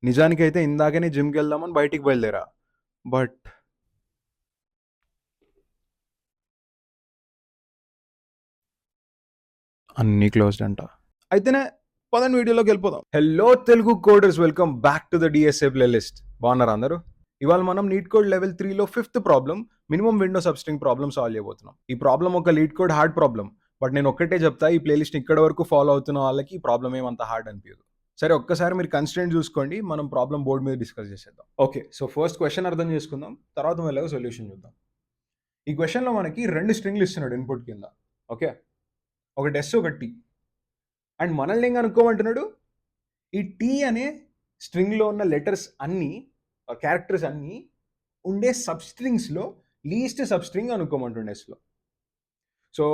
నిజానికైతే ఇందాకనే జిమ్‌కెళ్దామని బయటికి బయలుదేరా. బట్ అన్నీ క్లోజ్డ్ అంట. అయితేనే పదండి వీడియోలోకెళ్ళిపోదాం. Hello Telugu coders, welcome back to the DSA playlist. బాగున్నారా అందరూ? ఇవాళ మనం నీట్ కోడ్ లెవెల్ 3లో 5th problem minimum window substring problem solve చేయబోతున్నాం. ఈ ప్రాబ్లమ్ ఒక LeetCode hard problem. But నేను ఒక్కటే చెప్తా, ఈ ప్లేలిస్ట్ ఇక్కడ వరకు ఫాలో అవుతున్న వాళ్ళకి ఈ ప్రాబ్లమ్ ఏమంత హార్డ్ అనిపించదు. సరే, ఒక్కసారి మీరు కన్స్ట్రెంట్ చూసుకోండి, మనం ప్రాబ్లమ్ బోర్డ్ మీద డిస్కస్ చేసేద్దాం. ఓకే, సో ఫస్ట్ క్వశ్చన్ అర్థం చేసుకుందాం, తర్వాత మెల్లగా సొల్యూషన్ చూద్దాం. ఈ క్వశ్చన్లో మనకి 2 స్ట్రింగ్లు ఇస్తున్నాడు ఇన్పుట్ కింద. ఓకే, ఒకటి ఎస్ ఒకటి టీ. అండ్ మనల్ని ఏం కనుక్కోమంటున్నాడు, ఈ టీ అనే స్ట్రింగ్లో ఉన్న లెటర్స్ అన్నీ, క్యారెక్టర్స్ అన్నీ ఉండే సబ్స్ట్రింగ్స్లో లీస్ట్ సబ్స్ట్రింగ్ అనుకోమంటుండే ఎస్లో. సో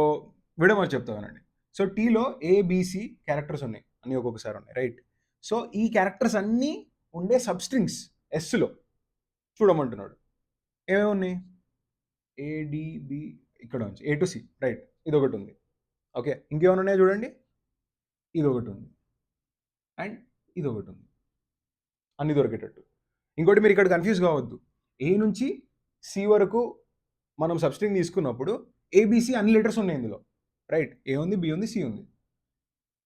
విడమని చెప్తానండి. సో టీలో ఏబిసి క్యారెక్టర్స్ ఉన్నాయి, అన్నీ ఒక్కొక్కసారి ఉన్నాయి, రైట్? సో ఈ క్యారెక్టర్స్ అన్నీ ఉండే సబ్స్ట్రింగ్స్ ఎస్లో చూడమంటున్నాడు. ఏమేమి ఉన్నాయి? ఏడిబి, ఇక్కడ నుంచి ఏ టు సి, రైట్? ఇది ఒకటి ఉంది. ఓకే, ఇంకేమైనా ఉన్నాయో చూడండి. ఇది ఒకటి ఉంది అండ్ ఇది ఒకటి ఉంది, అన్ని దొరికేటట్టు. ఇంకోటి, మీరు ఇక్కడ కన్ఫ్యూజ్ కావద్దు. ఏ నుంచి సి వరకు మనం సబ్స్ట్రింగ్ తీసుకున్నప్పుడు ఏబిసి అన్ని లెటర్స్ ఉన్నాయి ఇందులో, రైట్? ఏ ఉంది, బి ఉంది, సి ఉంది.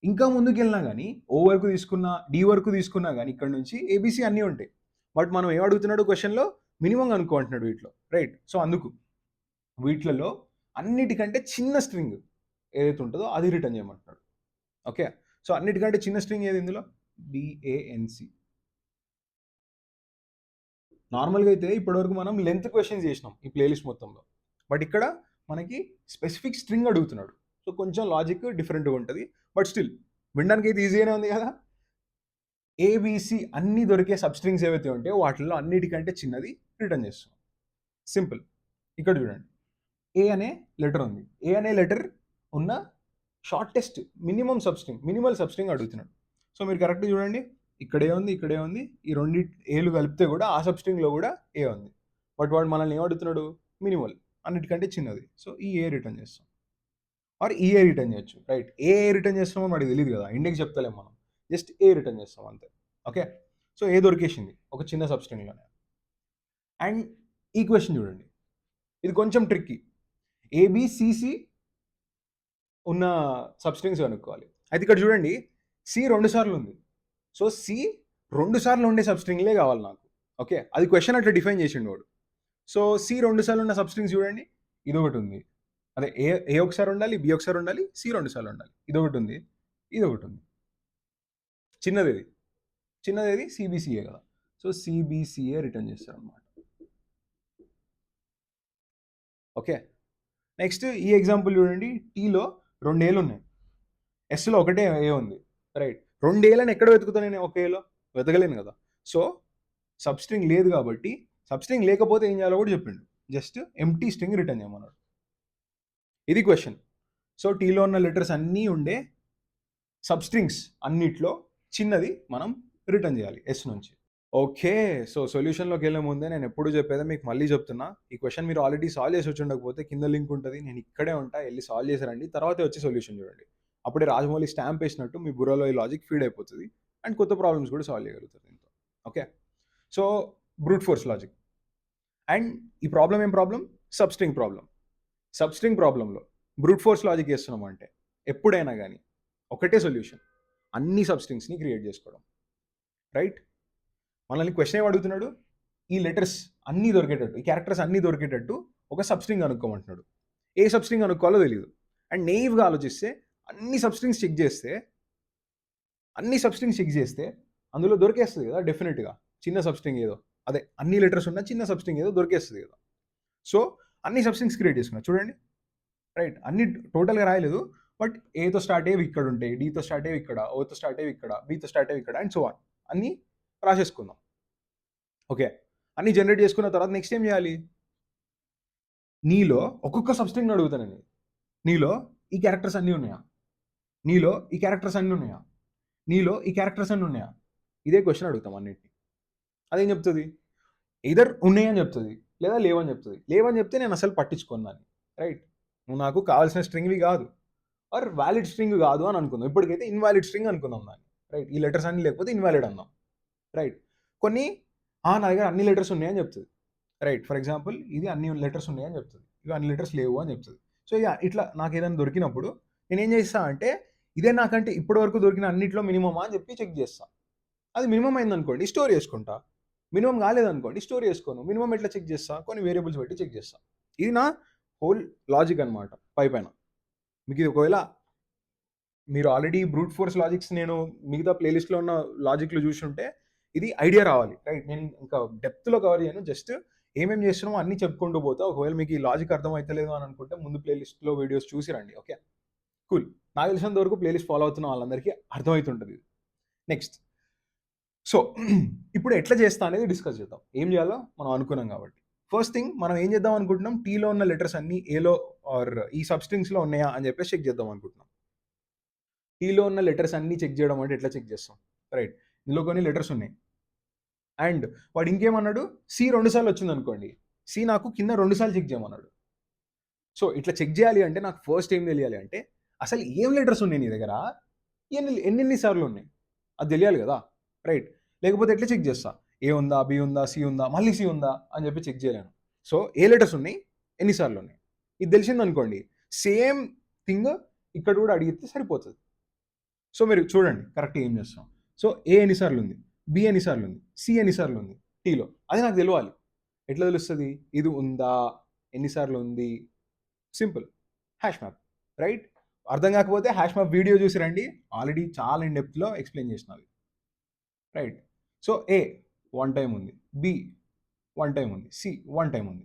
ఇంకా ముందుకు వెళ్ళినా కానీ ఓ వరకు తీసుకున్నా, డి వరకు తీసుకున్నా కానీ ఇక్కడ నుంచి ఏబిసి అన్నీ ఉంటాయి. బట్ మనం ఏం అడుగుతున్నాడు క్వశ్చన్లో, మినిమం అనుకో అంటున్నాడు వీటిలో, రైట్? సో అందుకు వీటిలలో అన్నిటికంటే చిన్న స్ట్రింగ్ ఏదైతే ఉంటుందో అది రిటర్న్ చేయమంటున్నాడు. ఓకే, సో అన్నిటికంటే చిన్న స్ట్రింగ్ ఏది ఇందులో? బిఏఎన్సి. నార్మల్గా అయితే ఇప్పటివరకు మనం లెంత్ క్వశ్చన్స్ చేసినాం ఈ ప్లేలిస్ట్ మొత్తంలో. బట్ ఇక్కడ మనకి స్పెసిఫిక్ స్ట్రింగ్ అడుగుతున్నాడు. సో కొంచెం లాజిక్ డిఫరెంట్గా ఉంటుంది. బట్ స్టిల్ వినడానికి అయితే ఈజీగానే ఉంది కదా. ఏబిసి అన్ని దొరికే సబ్స్ట్రింగ్స్ ఏవైతే ఉంటాయో వాటిల్లో అన్నిటికంటే చిన్నది రిటర్న్ చేస్తాం. సింపుల్. ఇక్కడ చూడండి, ఏ అనే లెటర్ ఉంది. ఏ అనే లెటర్ ఉన్న షార్టెస్ట్ మినిమల్ సబ్స్ట్రింగ్ అడుగుతున్నాడు. సో మీరు కరెక్ట్ చూడండి, ఇక్కడే ఉంది, ఇక్కడే ఉంది. ఈ రెండు ఏలు కలిపితే కూడా ఆ సబ్స్ట్రింగ్లో కూడా ఏ ఉంది. బట్ వాడు మనల్ని ఏమడుగుతున్నాడు? మినిమల్, అన్నిటికంటే చిన్నది. సో ఈ ఏ రిటర్న్ చేస్తాం, ఆర్ ఈ ఏ రిటర్న్ చేయొచ్చు, రైట్? ఏ రిటర్న్ చేస్తామో మనకి తెలియదు కదా, ఇండెక్స్ చెప్తలేం మనం, జస్ట్ ఏ రిటర్న్ చేస్తాం అంతే. ఓకే, సో ఏ దొరికేసింది ఒక చిన్న సబ్స్ట్రింగ్లోనే. అండ్ ఈ క్వశ్చన్ చూడండి, ఇది కొంచెం ట్రిక్కీ. ఏబిసిసి ఉన్న సబ్స్ట్రింగ్స్ కనుక్కోవాలి. అయితే ఇక్కడ చూడండి, సి 2 సార్లు ఉంది. సో సి 2 సార్లు ఉండే సబ్స్ట్రింగ్లే కావాలి నాకు. ఓకే, అది క్వశ్చన్ అట్లా డిఫైన్ చేసిండు వాడు. సో సి 2 సార్లు ఉన్న సబ్స్ట్రింగ్స్ చూడండి, ఇది ఒకటి ఉంది. అదే ఏ ఒకసారి ఉండాలి, బి ఒకసారి ఉండాలి, సి 2 సార్లు ఉండాలి. ఇది ఒకటి ఉంది, ఇది ఒకటి ఉంది. చిన్నది సిబిసిఏ కదా. సో సిబిసిఏ రిటర్న్ చేస్తారు అనమాట. ఓకే, నెక్స్ట్ ఈ ఎగ్జాంపుల్ చూడండి, టీలో 2 ఏలు ఉన్నాయి, ఎస్లో ఒకటే ఏ ఉంది, రైట్? 2 ఏలని ఎక్కడ వెతుకుతాను నేను? ఒక ఏలో వెతకలేను కదా. సో సబ్స్ట్రింగ్ లేదు కాబట్టి, సబ్స్ట్రింగ్ లేకపోతే ఏం చేయాలో కూడా చెప్పిండు, జస్ట్ ఎంప్టీ స్ట్రింగ్ రిటర్న్ చేయమన్నాడు. ఇది క్వశ్చన్. సో టీలో ఉన్న లెటర్స్ అన్నీ ఉండే సబ్స్ట్రింగ్స్ అన్నిట్లో చిన్నది మనం రిటర్న్ చేయాలి ఎస్ నుంచి. ఓకే, సో సొల్యూషన్లోకి వెళ్ళే ముందే నేను ఎప్పుడు చెప్పేది మీకు మళ్ళీ చెప్తున్నా, ఈ క్వశ్చన్ మీరు ఆల్రెడీ సాల్వ్ చేసి వచ్చి ఉండకపోతే కింద లింక్ ఉంటుంది, నేను ఇక్కడే ఉంటా, వెళ్ళి సాల్వ్ చేశారండి, తర్వాత వచ్చి సొల్యూషన్ చూడండి. అప్పుడే రాజమౌళి స్టాంప్ వేసినట్టు మీ బుర్రలో ఈ లాజిక్ ఫీడ్ అయిపోతుంది అండ్ కొత్త ప్రాబ్లమ్స్ కూడా సాల్వ్ చేయగలుగుతారు దీంతో. Okay, so brute force logic. And ఈ ప్రాబ్లం ఏం ప్రాబ్లం? సబ్స్ట్రింగ్ ప్రాబ్లంలో బ్రూట్ ఫోర్స్ లాజిక్ చేస్తున్నాం అంటే ఎప్పుడైనా కానీ ఒకటే సొల్యూషన్, అన్ని సబ్స్ట్రింగ్స్ని క్రియేట్ చేసుకోవడం, రైట్? మనల్ని క్వశ్చన్ ఏం అడుగుతున్నాడు, ఈ లెటర్స్ అన్నీ దొరికేటట్టు, ఈ క్యారెక్టర్స్ అన్నీ దొరికేటట్టు ఒక సబ్స్ట్రింగ్ అనుకోమంటున్నాడు. ఏ సబ్స్ట్రింగ్ అనుకోవాలో తెలియదు. అండ్ నెయివ్గా ఆలోచిస్తే అన్ని సబ్స్ట్రింగ్స్ చెక్ చేస్తే అందులో దొరికేస్తుంది కదా డెఫినెట్గా, చిన్న సబ్స్ట్రింగ్ ఏదో, అదే అన్ని లెటర్స్ ఉన్న చిన్న సబ్స్ట్రింగ్ ఏదో దొరికేస్తుంది కదా. సో అన్ని సబ్స్ట్రింగ్స్ క్రియేట్ చేసుకున్నా చూడండి, రైట్? అన్ని టోటల్గా రాయలేదు, బట్ ఏతో స్టార్ట్ అయ్యేవి ఇక్కడ ఉంటాయి, డీతో స్టార్ట్ అయ్యేవి ఇక్కడ, ఓతో స్టార్ట్ అయ్యేవి ఇక్కడ, బీతో స్టార్ట్ అయ్యేవి ఇక్కడ, అండ్ సో ఆన్ అన్నీ రాసేసుకుందాం. ఓకే, అన్ని జనరేట్ చేసుకున్న తర్వాత నెక్స్ట్ ఏం చేయాలి? నీలో ఒక్కొక్క సబ్స్ట్రింగ్ అడుగుతానండి, నీలో ఈ క్యారెక్టర్స్ అన్నీ ఉన్నాయా, నీలో ఈ క్యారెక్టర్స్ అన్నీ ఉన్నాయా, నీలో ఈ క్యారెక్టర్స్ అన్నీ ఉన్నాయా? ఇదే క్వశ్చన్ అడుగుతాం అన్నిటిని. అదేం చెప్తుంది? ఎయిదర్ ఉన్నాయని చెప్తుంది లేదా లేవని చెప్తుంది. లేవని చెప్తే నేను అసలు పట్టించుకోను దాన్ని, రైట్? నువ్వు నాకు కావాల్సిన స్ట్రింగ్వి కాదు, ఆర్ వ్యాలిడ్ స్ట్రింగ్ కాదు అని అనుకుందాం. ఇప్పటికైతే ఇన్వాలిడ్ స్ట్రింగ్ అనుకుందాం దాన్ని, రైట్? ఈ లెటర్స్ అన్ని లేకపోతే ఇన్వాలిడ్ అందాం, రైట్? కొన్ని నా దగ్గర అన్ని లెటర్స్ ఉన్నాయని చెప్తుంది. రైట్. ఫర్ ఎగ్జాంపుల్ ఇది అన్ని లెటర్స్ ఉన్నాయని చెప్తుంది. ఇవి అన్ని లెటర్స్ లేవు అని చెప్తుంది. సో ఇట్లా నాకేదైనా దొరికినప్పుడు నేనేం చేస్తా అంటే, ఇదే నాకంటే ఇప్పటి వరకు దొరికిన అన్నిట్లో మినిమమా అని చెప్పి చెక్ చేస్తా. అది మినిమమ్ అయిందనుకోండి స్టోర్ చేసుకుంటా. మినిమమ్ కాలేదనుకోండి స్టోర్ చేసుకోను. మినిమమ్ ఎట్లా చెక్ చేస్తా? కొన్ని వేరియబుల్స్ పెట్టి చెక్ చేస్తా. ఇది నా హోల్ లాజిక్ అనమాట పైన. మీకు ఇది ఒకవేళ మీరు ఆల్రెడీ బ్రూట్ ఫోర్స్ లాజిక్స్ నేను మిగతా ప్లేలిస్ట్లో ఉన్న లాజిక్లు చూసుంటే ఇది ఐడియా రావాలి. రైట్. నేను ఇంకా డెప్త్లో కవర్ చేయను. జస్ట్ ఏమేమి చేస్తున్నామో అన్నీ చెప్పుకుంటూ పోతా. ఒకవేళ మీకు ఈ లాజిక్ అర్థం అవుతలేదు అని అనుకుంటే ముందు ప్లేలిస్ట్లో వీడియోస్ చూసి రండి. Okay, cool. నాకు తెలిసినంత వరకు ప్లేలిస్ట్ ఫాలో అవుతున్న వాళ్ళందరికీ అర్థమవుతుంటుంది. నెక్స్ట్, సో ఇప్పుడు ఎట్లా చేస్తా అనేది డిస్కస్ చేద్దాం. ఏం చేయాలో మనం అనుకున్నాం కాబట్టి ఫస్ట్ థింగ్ మనం ఏం చేద్దాం అనుకుంటున్నాం, టీలో ఉన్న లెటర్స్ అన్ని ఏలో ఆర్ ఈ సబ్స్ట్రింగ్స్లో ఉన్నాయా అని చెప్పేసి చెక్ చేద్దాం అనుకుంటున్నాం. టీలో ఉన్న లెటర్స్ అన్ని చెక్ చేయడం అంటే ఎట్లా చెక్ చేస్తాం? రైట్, ఇందులో కొన్ని లెటర్స్ ఉన్నాయి అండ్ వాడు ఇంకేమన్నాడు, సి 2 సార్లు వచ్చింది అనుకోండి, సి నాకు కింద 2 సార్లు చెక్ చేయమన్నాడు. సో ఇట్లా చెక్ చేయాలి అంటే నాకు ఫస్ట్ ఏం తెలియాలి అంటే అసలు ఏం లెటర్స్ ఉన్నాయి నీ దగ్గర, ఎన్ని సార్లు ఉన్నాయి అది తెలియాలి కదా. రైట్. లేకపోతే ఎట్లా చెక్ చేస్తా, ఏ ఉందా, బి ఉందా, సి ఉందా, మళ్ళీ సి ఉందా అని చెప్పి చెక్ చేయలేను. సో ఏ లెటర్స్ ఉన్నాయి, ఎన్నిసార్లు ఉన్నాయి, ఇది తెలిసింది అనుకోండి, సేమ్ థింగ్ ఇక్కడ కూడా అడిగితే సరిపోతుంది. సో మీరు చూడండి కరెక్ట్గా ఏం చేస్తాం. సో ఏ ఎన్నిసార్లు ఉంది, బి ఎన్నిసార్లు ఉంది, సి ఎన్నిసార్లు ఉంది టీలో, అది నాకు తెలియాలి. ఎట్లా తెలుస్తుంది? ఇది ఉందా, ఎన్నిసార్లు ఉంది, సింపుల్ హ్యాష్ మ్యాప్. రైట్. అర్థం కాకపోతే హ్యాష్ మ్యాప్ వీడియో చూసి రండి, ఆల్రెడీ చాలా ఇన్ డెప్త్లో ఎక్స్ప్లెయిన్ చేసినవి. రైట్. సో ఏ 1 టైం ఉంది, బి 1 టైం ఉంది, సి 1 టైం ఉంది.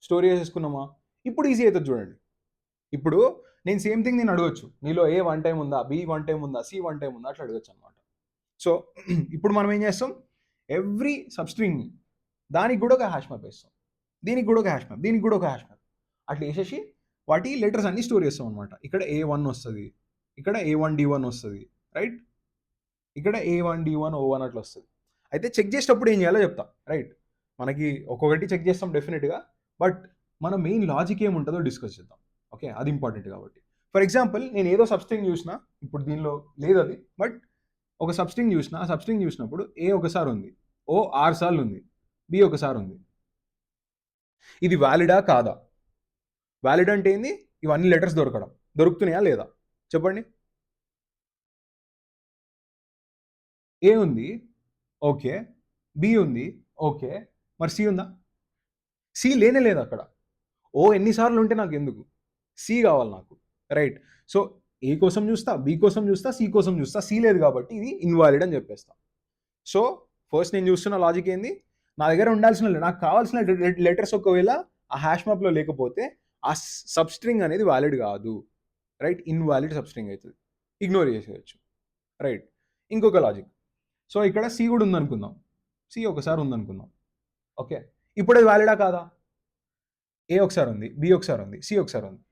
స్టోరీ చేసుకున్నామా? ఇప్పుడు ఈజీ అవుతుంది చూడండి. ఇప్పుడు నేను సేమ్ థింగ్ నేను అడగచ్చు, నీలో ఏ 1 టైం ఉందా, బి 1 టైం ఉందా, సి 1 టైం ఉందా, అట్లా అడగచ్చు అనమాట. సో ఇప్పుడు మనం ఏం చేస్తాం, ఎవ్రీ సబ్స్ట్రింగ్ దానికి కూడా ఒక హ్యాష్ మ్యాప్ వేస్తాం, దీనికి కూడా ఒక హ్యాష్ మ్యాప్, దీనికి కూడా ఒక హ్యాష్ మ్యాప్, అట్లా వేసేసి వాటి లెటర్స్ అన్ని స్టోర్ చేస్తాం అనమాట. ఇక్కడ A1 వస్తుంది, ఇక్కడ A1D1 వస్తుంది, రైట్, ఇక్కడ A1D1 O1 అట్లా వస్తుంది. అయితే చెక్ చేసేటప్పుడు ఏం చేయాలో చెప్తా. రైట్. మనకి ఒక్కొక్కటి చెక్ చేస్తాం డెఫినెట్గా, బట్ మన మెయిన్ లాజిక్ ఏముంటుందో డిస్కస్ చేద్దాం. ఓకే, అది ఇంపార్టెంట్ కాబట్టి. ఫర్ ఎగ్జాంపుల్ నేను ఏదో సబ్స్ట్రింగ్ చూసిన, ఇప్పుడు దీనిలో లేదు అది, బట్ ఒక సబ్స్ట్రింగ్ చూసిన, ఆ సబ్స్ట్రింగ్ చూసినప్పుడు ఏ ఒకసారి ఉంది, ఓ 6 సార్లు ఉంది, బి ఒకసారి ఉంది. ఇది వ్యాలిడా కాదా? వ్యాలిడ్ అంటే ఏంది? ఇవన్నీ లెటర్స్ దొరుకుతున్నాయా లేదా చెప్పండి. ఏ ఉంది, ఓకే, బి ఉంది, ఓకే, మరి సి ఉందా? సి లేనే లేదు అక్కడ. ఓ ఎన్నిసార్లు ఉంటే నాకు ఎందుకు, సి కావాలి నాకు. రైట్. సో ఏ కోసం చూస్తా, బి కోసం చూస్తా, సి కోసం చూస్తా, సి లేదు కాబట్టి ఇది ఇన్వాలిడ్ అని చెప్పేస్తా. సో ఫస్ట్ నేను చూస్తున్న లాజిక్ ఏంది, నా దగ్గర ఉండాల్సిన నాకు కావాల్సిన లెటర్స్ ఒకవేళ ఆ హ్యాష్ మ్యాప్లో లేకపోతే ఆ సబ్స్ట్రింగ్ అనేది వ్యాలిడ్ కాదు. రైట్, ఇన్వాలిడ్ సబ్స్ట్రింగ్ అవుతుంది, ఇగ్నోర్ చేసేయచ్చు. రైట్. ఇంకొక లాజిక్, సో ఇక్కడ సి కూడా ఉందనుకుందాం, సి ఒకసారి ఉందనుకుందాం. ఓకే, ఇప్పుడు అది వ్యాలిడా కాదా? ఏ ఒకసారి ఉంది, బి ఒకసారి ఉంది, సి ఒకసారి ఉంది,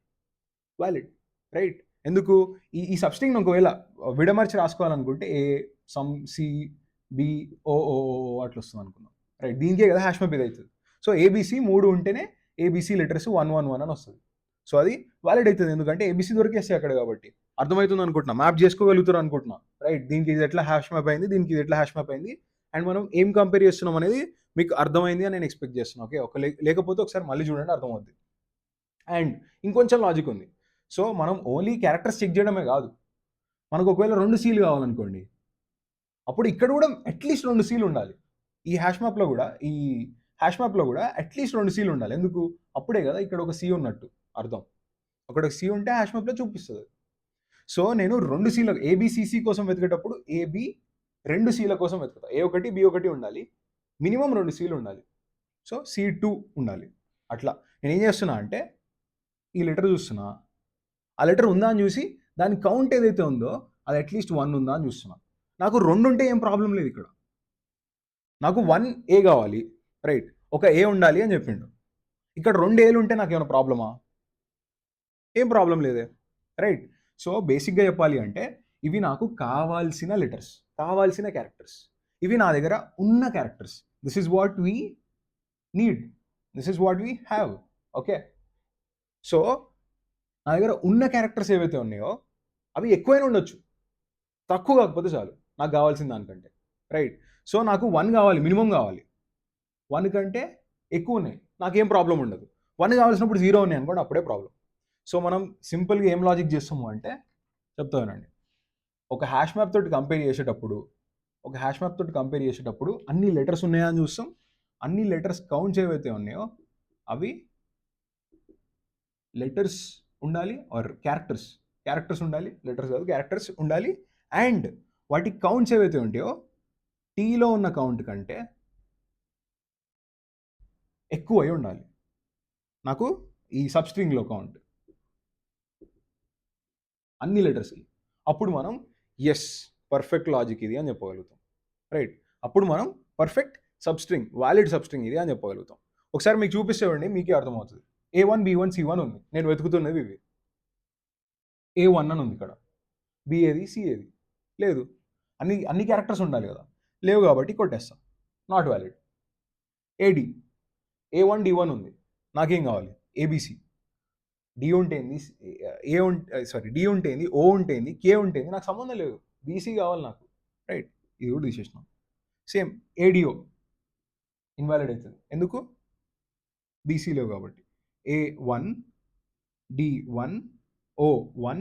వ్యాలిడ్. రైట్. ఎందుకు? ఈ సబ్స్ట్రింగ్ ఒకవేళ విడమర్చి రాసుకోవాలనుకుంటే ఏ సమ్ సి బి ఓ అట్లా వస్తుంది అనుకుందాం. రైట్, దీనికే కదా హ్యాష్ మ్యాప్ ఇది అవుతుంది. సో ఏబిసి 3 ఉంటేనే ఏబిసి లెటర్స్ 111 అని వస్తుంది. సో అది వ్యాలిడ్ అవుతుంది, ఎందుకంటే ఏబిసి దొరికేస్తాయి అక్కడ కాబట్టి. అర్థమవుతుంది అనుకుంటున్నా, మ్యాప్ చేసుకోగలుగుతారు అనుకుంటున్నా. రైట్, దీనికి ఇది ఎట్లా హ్యాష్ మ్యాప్ అయింది, దీనికి ఇది ఎట్లా హ్యాష్ మ్యాప్ అయింది, అండ్ మనం ఏం కంపేర్ చేస్తున్నాం అనేది మీకు అర్థమైంది అని నేను ఎక్స్పెక్ట్ చేస్తున్నాను. ఓకే, లేకపోతే ఒకసారి మళ్ళీ చూడండి, అర్థమవుద్ది. అండ్ ఇంకొంచెం లాజిక్ ఉంది. సో మనం ఓన్లీ క్యారెక్టర్స్ చెక్ చేయడమే కాదు, మనకు ఒకవేళ 2 సీలు కావాలనుకోండి, అప్పుడు ఇక్కడ కూడా అట్లీస్ట్ 2 సీలు ఉండాలి. ఈ హ్యాష్ మ్యాప్లో కూడా అట్లీస్ట్ 2 సీలు ఉండాలి. ఎందుకు? అప్పుడే కదా ఇక్కడ ఒక సి ఉన్నట్టు అర్థం. అక్కడ ఒక సి ఉంటే హ్యాష్ మ్యాప్లో చూపిస్తుంది. సో నేను 2 సీల ఏబిసిసి కోసం వెతికేటప్పుడు ఏబి 2 సీల కోసం వెతుకుతా. A1 B1 ఉండాలి, మినిమం 2 సీలు ఉండాలి. సో C2 ఉండాలి. అట్లా నేను ఏం చేస్తున్నా అంటే ఈ లెటర్ చూస్తున్నా, ఆ లెటర్ ఉందా అని చూసి దాని కౌంట్ ఏదైతే ఉందో అది అట్లీస్ట్ 1 ఉందా అని చూస్తున్నా. నాకు 2 ఉంటే ఏం ప్రాబ్లం లేదు ఇక్కడ, నాకు 1 ఏ కావాలి. రైట్, ఒక ఏ ఉండాలి అని చెప్పిండు. ఇక్కడ 2 ఏలు ఉంటే నాకు ఏమైనా ప్రాబ్లమా? ఏం ప్రాబ్లం లేదే. రైట్. సో బేసిక్గా చెప్పాలి అంటే ఇవి నాకు కావాల్సిన లెటర్స్, కావాల్సిన క్యారెక్టర్స్, ఇవి నా దగ్గర ఉన్న characters. This is what we need, this is what we have. Okay, so నా దగ్గర ఉన్న క్యారెక్టర్స్ ఏవైతే ఉన్నాయో అవి ఎక్కువైనా ఉండొచ్చు, తక్కువ కాకపోతే చాలు నాకు కావాల్సిన దానికంటే. రైట్. సో నాకు 1 కావాలి, మినిమం కావాలి. 1 కంటే ఎక్కువ ఉన్నాయి, నాకేం ప్రాబ్లం ఉండదు. 1 కావాల్సినప్పుడు 0 ఉన్నాయి అనుకోండి, అప్పుడే ప్రాబ్లం. సో మనం సింపుల్గా ఏం లాజిక్ చేస్తాము అంటే చెప్తా వినండి. ఒక హ్యాష్ మ్యాప్ తోటి కంపేర్ చేసేటప్పుడు అన్ని లెటర్స్ ఉన్నాయా అని చూస్తాం. అన్ని లెటర్స్ కౌంట్స్ ఏవైతే ఉన్నాయో అవి లెటర్స్ ఉండాలి ఆర్ క్యారెక్టర్స్ ఉండాలి, లెటర్స్ కాదు క్యారెక్టర్స్ ఉండాలి. అండ్ వాటి కౌంట్స్ ఏవైతే ఉంటాయో టీలో ఉన్న కౌంట్ కంటే ఎక్కువ అయి ఉండాలి నాకు ఈ సబ్స్ట్రింగ్లో కౌంట్ అన్ని లెటర్స్కి. అప్పుడు మనం ఎస్ పర్ఫెక్ట్ లాజిక్ ఇది అని చెప్పగలుగుతాం, రైట్? అప్పుడు మనం పర్ఫెక్ట్ సబ్స్ట్రింగ్, వ్యాలిడ్ సబ్స్ట్రింగ్ ఇది అని చెప్పగలుగుతాం. ఒకసారి మీకు చూపిస్తేవండి, మీకే అర్థమవుతుంది. A1 B1 C1 ఉంది, నేను వెతుకుతున్నవి ఇవి. A1 అని ఉంది ఇక్కడ, B ఏది C ఏది లేదు. అన్ని క్యారెక్టర్స్ ఉండాలి కదా, లేవు కాబట్టి కొట్టేస్తాం, not valid. AD A1 D1 ఉంది, నాకేం కావాలి ABC. డి ఉంటేంది, డి ఉంటేంది, ఓ ఉంటేంది, కే ఉంటేంది, నాకు సంబంధం లేదు, బీసీ కావాలి నాకు, రైట్? ఇది కూడా తీసేసినాం. సేమ్ ఏడిఓ ఇన్వాలిడ్ అవుతుంది, ఎందుకు? బీసీ లేవు కాబట్టి. A1 D1 O1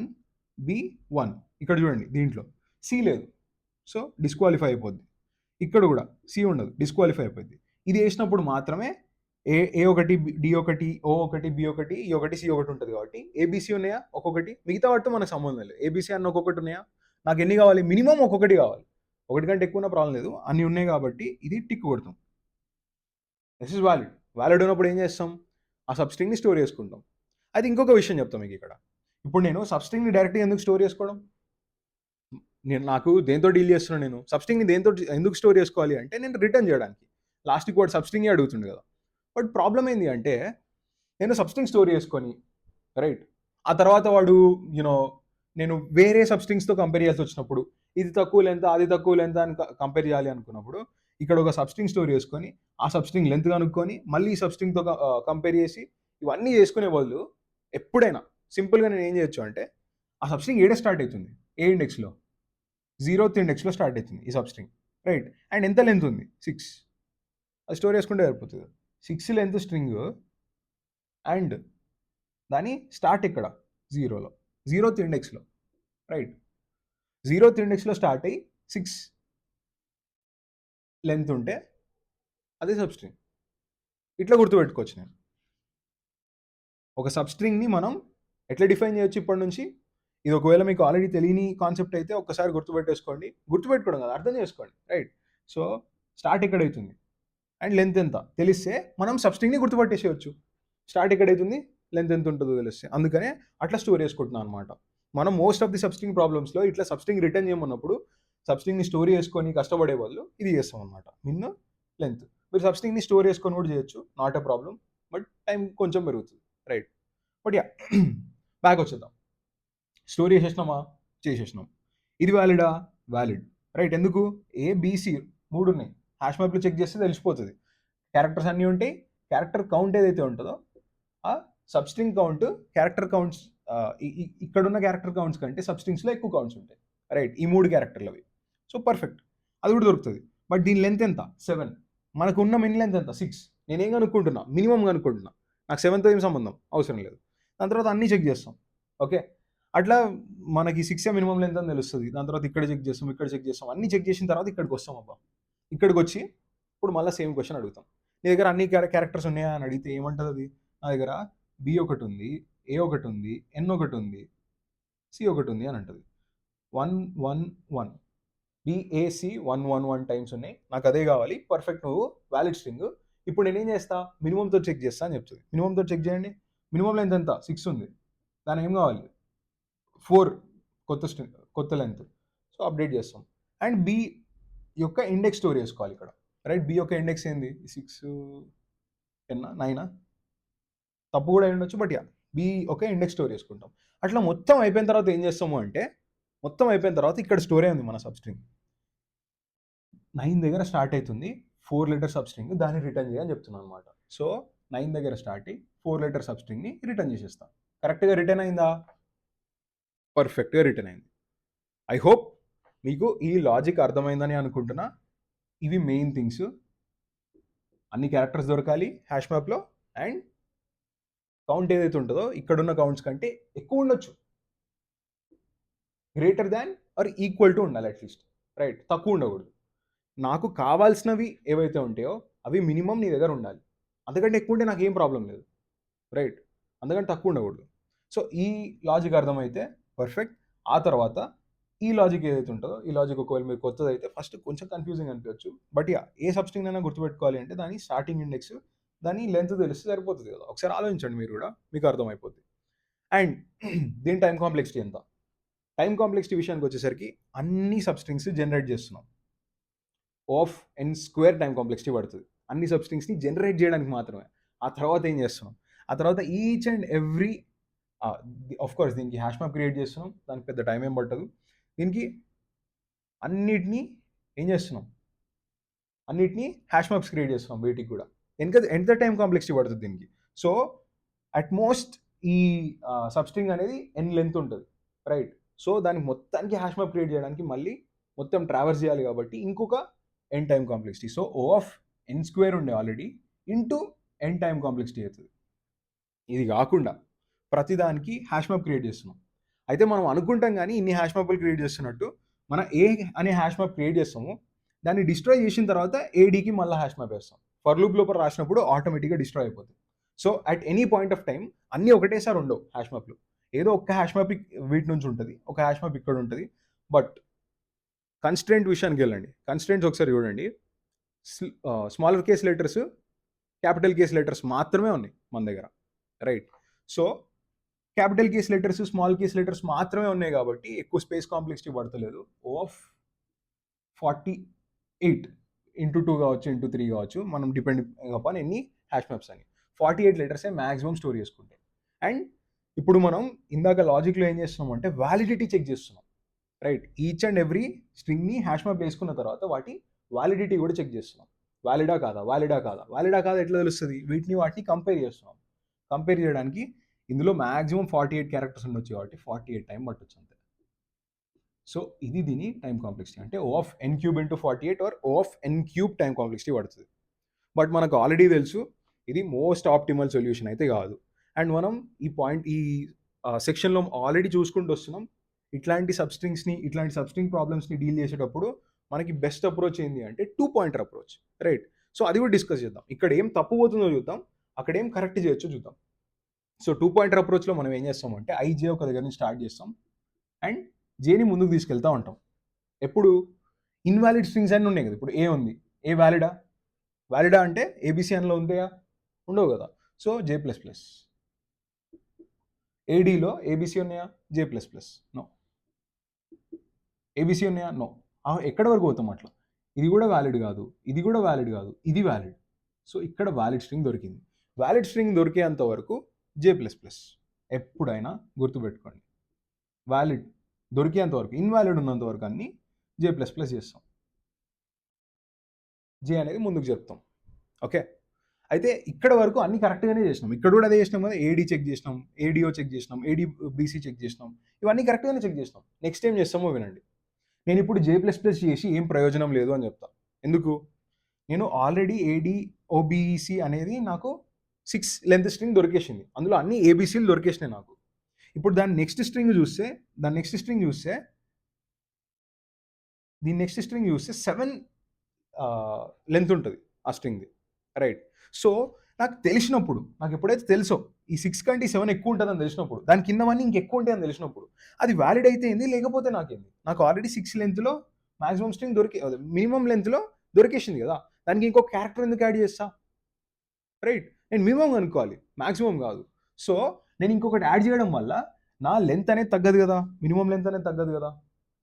B1 ఇక్కడ చూడండి, దీంట్లో సి లేదు, సో డిస్క్వాలిఫై అయిపోద్ది. ఇక్కడ కూడా సి ఉండదు, డిస్క్వాలిఫై అయిపోద్ది. ఇది వేసినప్పుడు మాత్రమే ఏ ఒకటి డి ఒకటి ఓ ఒకటి బి ఒకటి ఈ ఒకటి సి ఒకటి ఉంటుంది కాబట్టి ఏబిసి ఉన్నాయా ఒక్కొక్కటి, మిగతా వాటితో మనకు సంబంధం లేదు. ఏబిసి అన్న ఒక్కొక్కటి ఉన్నాయా, నాకు ఎన్ని కావాలి, మినిమం ఒక్కొక్కటి కావాలి, ఒకటి కంటే ఎక్కువ ప్రాబ్లం లేదు, అన్ని ఉన్నాయి కాబట్టి ఇది టిక్ కొడతాం. దిస్ ఇస్ వ్యాలిడ్ ఉన్నప్పుడు ఏం చేస్తాం, ఆ సబ్స్ట్రింగ్ని స్టోర్ చేసుకుంటాం. అది ఇంకొక విషయం చెప్తాం మీకు ఇక్కడ. ఇప్పుడు నేను సబ్స్ట్రింగ్ని డైరెక్ట్గా ఎందుకు స్టోర్ చేసుకోవడం, నాకు దేంతో డీల్ చేస్తున్నాను, నేను సబ్స్ట్రింగ్ని దేంతో ఎందుకు స్టోర్ చేసుకోవాలి అంటే నేను రిటర్న్ చేయడానికి. లాస్ట్కి వాడు సబ్స్ట్రింగే అడుగుతుంది కదా. బట్ ప్రాబ్లం ఏంటి అంటే నేను సబ్స్ట్రింగ్ స్టోర్ చేసుకొని, రైట్, ఆ తర్వాత వాడు నేను వేరే సబ్స్ట్రింగ్స్తో కంపేర్ చేయాల్సి వచ్చినప్పుడు ఇది తక్కువ లెంత్ అది తక్కువ లెంత్ అని కంపేర్ చేయాలి అనుకున్నప్పుడు ఇక్కడ ఒక సబ్స్ట్రింగ్ స్టోర్ చేసుకొని ఆ సబ్స్ట్రింగ్ లెంత్ కనుక్కొని మళ్ళీ ఈ సబ్స్ట్రింగ్తో కంపేర్ చేసి ఇవన్నీ చేసుకునే వాళ్ళు ఎప్పుడైనా సింపుల్గా నేను ఏం చేయొచ్చు అంటే ఆ సబ్స్ట్రింగ్ ఏడే స్టార్ట్ అవుతుంది, ఏ ఇండెక్స్లో 0th ఇండెక్స్లో స్టార్ట్ అవుతుంది ఈ సబ్స్ట్రింగ్, రైట్? అండ్ ఎంత లెంత్ ఉంది 6, అది స్టోర్ చేసుకుంటే సరిపోతుంది. 6 లెంత్ స్ట్రింగ్ అండ్ దాని స్టార్ట్ ఇక్కడ 0th ఇండెక్స్లో, రైట్? 0th ఇండెక్స్లో స్టార్ట్ అయ్యి 6 లెంత్ ఉంటే అదే సబ్స్ట్రింగ్. ఇట్లా గుర్తుపెట్టుకోవచ్చు. నేను ఒక సబ్స్ట్రింగ్ని మనం ఎట్లా డిఫైన్ చేయొచ్చు ఇప్పటి నుంచి, ఇది ఒకవేళ మీకు ఆల్రెడీ తెలియని కాన్సెప్ట్ అయితే ఒక్కసారి గుర్తుపెట్టుకోవడం కదా, అర్థం చేసుకోండి, రైట్? సో స్టార్ట్ ఎక్కడ అవుతుంది అండ్ లెంత్ ఎంత తెలిస్తే మనం సబ్స్ట్రింగ్ని గుర్తుపట్టేసేయచ్చు. స్టార్ట్ ఎక్కడైతుంది, లెంత్ ఎంత ఉంటుందో తెలిస్తే, అందుకనే అట్లా స్టోర్ చేసుకుంటున్నాం అనమాట. మనం మోస్ట్ ఆఫ్ ది సబ్స్ట్రింగ్ ప్రాబ్లమ్స్లో ఇట్లా సబ్స్ట్రింగ్ రిటర్న్ చేయమన్నప్పుడు సబ్స్ట్రింగ్ని స్టోర్ చేసుకొని కష్టపడే వాళ్ళు ఇది చేస్తాం అనమాట, మిన్ లెంత్. మీరు సబ్స్ట్రింగ్ని స్టోర్ చేసుకొని కూడా చేయొచ్చు, not a problem, but time కొంచెం పెరుగుతుంది, రైట్? బట్ యా బ్యాక్ వచ్చేద్దాం. స్టోర్ చేసేసినాం. ఇది వ్యాలిడా? Valid, right? ఎందుకు? ఏబిసి 3 ఉన్నాయి, హ్యాష్ మ్యాప్లో చెక్ చేస్తే తెలిసిపోతుంది. క్యారెక్టర్స్ అన్నీ ఉంటాయి, క్యారెక్టర్ కౌంట్ ఏదైతే ఉంటుందో ఆ సబ్స్ట్రింగ్ కౌంట్ క్యారెక్టర్ కౌంట్స్ ఇక్కడున్న క్యారెక్టర్ కౌంట్స్ కంటే సబ్స్ట్రింగ్స్లో ఎక్కువ కౌంట్స్ ఉంటాయి, రైట్? ఈ 3 క్యారెక్టర్లు అవి. సో పర్ఫెక్ట్, అది కూడా దొరుకుతుంది. బట్ దీని లెంత్ ఎంత? 7. మనకు ఉన్న మిన్ లెంత్ ఎంత? 6. నేనేం కనుక్కుంటున్నా? మినిమం కనుక్కుంటున్నా, నాకు 7తో ఏం సంబంధం అవసరం లేదు. దాని తర్వాత అన్నీ చెక్ చేస్తాం, ఓకే? అట్లా మనకి 6 మినిమం లెంత్ అని తెలుస్తుంది. దాని తర్వాత ఇక్కడ చెక్ చేస్తాం, ఇక్కడ చెక్ చేస్తాం, అన్నీ చెక్ చేసిన తర్వాత ఇక్కడికి వస్తాం. అబ్బా, ఇక్కడికి వచ్చి ఇప్పుడు మళ్ళీ సేమ్ క్వశ్చన్ అడుగుతాం. నీ దగ్గర అన్ని క్యారెక్టర్స్ ఉన్నాయా అని అడిగితే ఏమంటుంది అది? నా దగ్గర బి ఒకటి ఉంది, ఏ ఒకటి ఉంది, ఎన్ ఒకటి ఉంది, సి ఒకటి ఉంది అని అంటుంది. 111 బిఏసి 111 టైమ్స్ ఉన్నాయి, నాకు అదే కావాలి, పర్ఫెక్ట్, నువ్వు వ్యాలిడ్ స్ట్రింగ్. ఇప్పుడు నేనేం చేస్తా? మినిమంతో చెక్ చేస్తా అని చెప్తుంది. మినిమంతో చెక్ చేయండి. మినిమం లెంత్ ఎంత? 6 ఉంది, దాని ఏం కావాలి? 4 కొత్త లెంత్. సో అప్డేట్ చేస్తాం. అండ్ బి యొక్క ఇండెక్స్ స్టోర్ చేసుకోవాలి ఇక్కడ, రైట్? బి యొక్క ఇండెక్స్ ఏంది? 6 10 9 తప్పు కూడా అయి ఉండొచ్చు, బట్ యా బి ఒక ఇండెక్స్ స్టోర్ చేసుకుంటాం. అట్లా మొత్తం అయిపోయిన తర్వాత ఏం చేస్తాము అంటే మొత్తం అయిపోయిన తర్వాత ఇక్కడ స్టోర్ అయింది మన సబ్స్ట్రింగ్ 9 దగ్గర స్టార్ట్ అవుతుంది, 4 లెటర్ సబ్స్ట్రింగ్, దాన్ని రిటర్న్ చేయని చెప్తున్నాను అనమాట. సో 9 దగ్గర స్టార్ట్ అయ్యి 4 లెటర్ సబ్స్ట్రింగ్ని రిటర్న్ చేసేస్తాం. కరెక్ట్గా రిటర్న్ అయిందా? పర్ఫెక్ట్గా రిటర్న్ అయింది. ఐ హోప్ మీకు ఈ లాజిక్ అర్థమైందని అనుకుంటున్నా. ఇవి మెయిన్ థింగ్స్. అన్ని క్యారెక్టర్స్ దొరకాలి హ్యాష్ మ్యాప్లో, అండ్ కౌంట్ ఏదైతే ఉంటుందో ఇక్కడున్న కౌంట్స్ కంటే ఎక్కువ ఉండొచ్చు, greater than or equal to ఉండాలి అట్లీస్ట్, రైట్? తక్కువ ఉండకూడదు. నాకు కావాల్సినవి ఏవైతే ఉంటాయో అవి మినిమం నీ దగ్గర ఉండాలి. అంతకంటే ఎక్కువ ఉంటే నాకు ఏం ప్రాబ్లం లేదు, రైట్? అందుకంటే తక్కువ ఉండకూడదు. సో ఈ లాజిక్ అర్థమైతే పర్ఫెక్ట్. ఆ తర్వాత ఈ లాజిక్ ఏదైతే ఉంటుందో, ఈ లాజిక్ ఒకవేళ మీరు కొత్తది అయితే ఫస్ట్ కొంచెం కన్ఫ్యూజింగ్ అనిపించవచ్చు, బట్ యా ఏ సబ్స్ట్రింగ్ అయినా గుర్తుపెట్టుకోవాలి అంటే దాని స్టార్టింగ్ ఇండెక్స్, దాని లెంత్ తెలిస్తే సరిపోతుంది కదా. ఒకసారి ఆలోచించండి మీరు కూడా, మీకు అర్థమైపోతుంది. అండ్ దీని టైం కాంప్లెక్సిటీ ఎంత? టైం కాంప్లెక్సిటీ విషయానికి వచ్చేసరికి అన్ని సబ్స్ట్రింగ్స్ జనరేట్ చేస్తున్నాం, of N square time complexity పడుతుంది అన్ని సబ్స్ట్రింగ్స్ని జనరేట్ చేయడానికి మాత్రమే. ఆ తర్వాత ఏం చేస్తున్నాం? ఆ తర్వాత each and every, of course దీనికి హ్యాష్ మ్యాప్ క్రియేట్ చేస్తున్నాం, దానికి పెద్ద టైం ఏం పట్టదు. దీనికి అన్నిటినీ ఏం చేస్తున్నాం? అన్నిటినీ హ్యాష్ మ్యాప్స్ క్రియేట్ చేస్తున్నాం వీటికి కూడా. ఎంత టైం కాంప్లెక్సిటీ పడుతుంది దీనికి? సో అట్ మోస్ట్ ఈ సబ్స్ట్రింగ్ అనేది ఎన్ లెంత్ ఉంటుంది, రైట్? సో దానికి మొత్తానికి హ్యాష్ మ్యాప్ క్రియేట్ చేయడానికి మళ్ళీ మొత్తం ట్రావర్స్ చేయాలి కాబట్టి ఇంకొక N time complexity. So O of N square ఉండే already into N time complexity అవుతుంది. ఇది కాకుండా ప్రతిదానికి హ్యాష్ మ్యాప్ క్రియేట్ చేస్తున్నాం. అయితే మనం అనుకుంటాం కానీ ఇన్ని హ్యాష్ మ్యాప్లు క్రియేట్ చేస్తున్నట్టు, మన ఏ అనే హ్యాష్ మ్యాప్ క్రియేట్ చేస్తాము, దాన్ని డిస్ట్రాయ్ చేసిన తర్వాత ఏడీకి మళ్ళీ హ్యాష్ మ్యాప్ వేస్తాం. ఫర్ లూప్ లోపల రాసినప్పుడు ఆటోమేటిక్గా డిస్ట్రాయ్ అయిపోతుంది. So at any point of time అన్నీ ఒకటేసారి ఉండవు హ్యాష్ మ్యాప్లు, ఏదో ఒక్క హ్యాష్ మ్యాప్ వీటి నుంచి ఉంటుంది, ఒక హ్యాష్ మ్యాప్ ఇక్కడ ఉంటుంది. బట్ కన్స్ట్రెంట్ విషయానికి వెళ్ళండి. కన్స్ట్రెంట్స్ ఒకసారి చూడండి. Smaller case letters, capital case letters మాత్రమే ఉన్నాయి మన దగ్గర, right? So capital case letters, small case letters మాత్రమే ఉన్నాయి కాబట్టి ఎక్కువ స్పేస్ కాంప్లెక్సిటీ పడతలేదు. ఓ ఆఫ్ 48 ఇంటూ 2 కావచ్చు, ఇంటూ 3 కావచ్చు, మనం డిపెండ్ అపాన్ ఎన్ని హ్యాష్ మ్యాప్స్ అని. 48 లెటర్సే మ్యాక్సిమం స్టోర్ చేసుకుంటే. అండ్ ఇప్పుడు మనం ఇందాక లాజిక్లో ఏం చేస్తున్నాం అంటే వ్యాలిడిటీ చెక్ చేస్తున్నాం, రైట్? ఈచ్ అండ్ ఎవ్రీ స్ట్రింగ్ని హ్యాష్ మ్యాప్ వేసుకున్న తర్వాత వాటి వ్యాలిడిటీ కూడా చెక్ చేస్తున్నాం. వ్యాలిడా కాదా, వ్యాలిడా కాదా, వ్యాలిడా కాదా ఎట్లా తెలుస్తుంది? వీటిని వాటిని కంపేర్ చేస్తున్నాం. కంపేర్ చేయడానికి ఇందులో మ్యాక్సిమం 48 క్యారెక్టర్స్ ఉండొచ్చు కాబట్టి 48 టైం పట్టొచ్చు అంతే. సో ఇది దీని టైం కాంప్లెక్సిటీ, అంటే O of N cube into 48 or O of N cube time complexity పడుతుంది. బట్ మనకు ఆల్రెడీ తెలుసు ఇది మోస్ట్ ఆప్టిమల్ సొల్యూషన్ అయితే కాదు. అండ్ మనం ఈ సెక్షన్లో ఆల్రెడీ చూసుకుంటూ వస్తున్నాం, ఇట్లాంటి సబ్స్ట్రింగ్ ప్రాబ్లమ్స్ని డీల్ చేసేటప్పుడు మనకి బెస్ట్ అప్రోచ్ ఏంటి అంటే 2 పాయింటర్ అప్రోచ్, రైట్? సో అది కూడా డిస్కస్ చేద్దాం. ఇక్కడ ఏం తప్పు పోతుందో చూద్దాం, అక్కడ ఏం కరెక్ట్ చేయొచ్చో చూద్దాం. సో 2 పాయింటర్ అప్రోచ్లో మనం ఏం చేస్తామంటే ఐజే ఒక దగ్గర నుంచి స్టార్ట్ చేస్తాం అండ్ జేని ముందుకు తీసుకెళ్తా ఉంటాం. ఎప్పుడు ఇన్వాలిడ్ స్ట్రింగ్స్ అన్నీ ఉన్నాయి కదా. ఇప్పుడు ఏ ఉంది, ఏ వ్యాలిడా అంటే ఏబిసి అన్లో ఉందా? ఉండవు కదా. సో జే ప్లస్ ప్లస్. ఏడీలో ఏబిసి ఉన్నాయా? జే ప్లస్ ప్లస్. నో. ఏబిసి ఉన్నాయా? నో. ఎక్కడి వరకు పోతాం అట్లా? ఇది కూడా వ్యాలిడ్ కాదు, ఇది కూడా వ్యాలిడ్ కాదు, ఇది వ్యాలిడ్. సో ఇక్కడ వ్యాలిడ్ స్ట్రింగ్ దొరికింది. వ్యాలిడ్ స్ట్రింగ్ దొరికేంత వరకు జే ప్లస్ ప్లస్. ఎప్పుడైనా గుర్తుపెట్టుకోండి, వ్యాలిడ్ దొరికేంత వరకు, ఇన్వాలిడ్ ఉన్నంత వరకు అన్ని జే ప్లస్ ప్లస్ చేస్తాం. జే అనేది ముందుకు చెప్తాం, ఓకే? అయితే ఇక్కడ వరకు అన్ని కరెక్ట్గానే చేసినాం. ఇక్కడ కూడా అదే చేసినాం కదా. ఏడీ చెక్ చేసినాం, ఏడిఓ చెక్ చేసినాం, ఏడీబీసీ చెక్ చేసినాం, ఇవన్నీ కరెక్ట్గానే చెక్ చేసినాం. నెక్స్ట్ ఏం చేస్తామో వినండి. నేను ఇప్పుడు జే ప్లస్ ప్లస్ చేసి ఏం ప్రయోజనం లేదు అని చెప్తాను. ఎందుకు? నేను ఆల్రెడీ ఏడీఓబీసీ అనేది నాకు 6 లెంత్ స్ట్రింగ్ దొరికేసింది, అందులో అన్ని ఏబీసీలు దొరికేసినాయి నాకు. ఇప్పుడు దీని నెక్స్ట్ స్ట్రింగ్ చూస్తే దీని నెక్స్ట్ స్ట్రింగ్ చూస్తే 7 లెంత్ ఉంటుంది ఆ స్ట్రింగ్ది, రైట్? సో నాకు తెలిసినప్పుడు, నాకు ఎప్పుడైతే తెలుసో ఈ 6 కంటే 7 ఎక్కువ ఉంటుందని తెలిసినప్పుడు, దాని కిందవన్నీ ఇంకెక్కువ ఉంటాయని తెలిసినప్పుడు అది వ్యాలిడ్ అయితే ఏంది, లేకపోతే నాకేంది? నాకు ఆల్రెడీ 6 లెంత్లో మ్యాక్సిమం స్ట్రింగ్ మినిమం లెంత్లో దొరికేసింది కదా, దానికి ఇంకో క్యారెక్టర్ ఎందుకు యాడ్ చేస్తా, రైట్? నేను మినిమం అనుకోవాలి, మ్యాక్సిమం కాదు. సో నేను ఇంకొకటి యాడ్ చేయడం వల్ల నా లెంత్ అనేది తగ్గదు కదా, మినిమం లెంత్ అనేది తగ్గదు కదా.